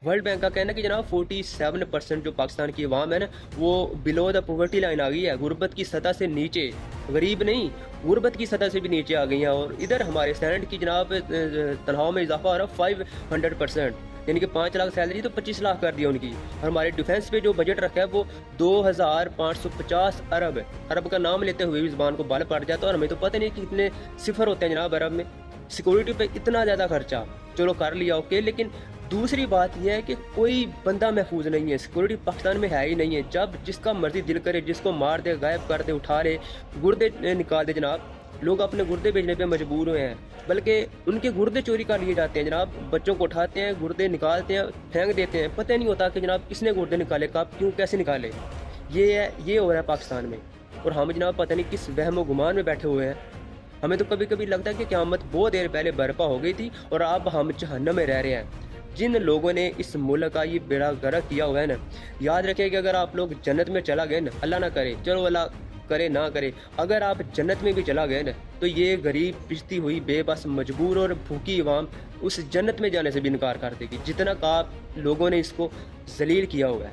World bank का कहना है कि जनाब 47% जो पाकिस्तान की अवाम है ना, वो बिलो द पॉवर्टी लाइन आ गई है, गुर्बत की सतह से नीचे, गरीब नहीं गुर्बत की सतह से भी नीचे आ गई हैं। और इधर हमारे सेनेट की जनाब तनख्वाह में इजाफा हो रहा है 500%, यानी कि 5 लाख सैलरी तो 25 लाख कर दिया उनकी। और हमारे डिफेंस पे जो बजट रखा है वो 2550 अरब है। अरब का नाम लेते हुए भी ज़बान को बल पड़ जाता है, और हमें तो पता नहीं कि कितने सिफर होते हैं जनाब अरब में। सिक्योरिटी पे इतना ज़्यादा खर्चा चलो कर लिया ओके, लेकिन दूसरी बात यह है कि कोई बंदा महफूज नहीं है, सिक्योरिटी पाकिस्तान में है ही नहीं है। जब जिसका मर्जी दिल करे जिसको मार दे, गायब कर दे, उठा ले, गुर्दे निकाल दे जनाब। लोग अपने गुर्दे बेचने पे मजबूर हुए हैं, बल्कि उनके गुर्दे चोरी कर लिए जाते हैं जनाब। बच्चों को उठाते हैं, गुर्दे निकालते हैं, फेंक देते हैं, पता नहीं होता कि जनाब किसने गुर्दे निकाले, कब, क्यों, कैसे निकाले। ये हो रहा है पाकिस्तान में, और हम जनाब पता नहीं किस वहम गुमान में बैठे हुए हैं। हमें तो कभी कभी लगता है कि क़यामत बहुत देर पहले बर्पा हो गई थी और अब हम जहन्नम में रह रहे हैं। जिन लोगों ने इस मुल्क का ये बेड़ा गर्क किया हुआ है ना, याद रखिए कि अगर आप लोग जन्नत में चला गए ना, अल्लाह ना करे, चलो अल्लाह करे ना करे, अगर आप जन्नत में भी चला गए ना, तो ये गरीब पिसती हुई बेबस मजबूर और भूखी अवाम उस जन्नत में जाने से भी इनकार कर देगी, जितना का आप लोगों ने इसको जलील किया हुआ है।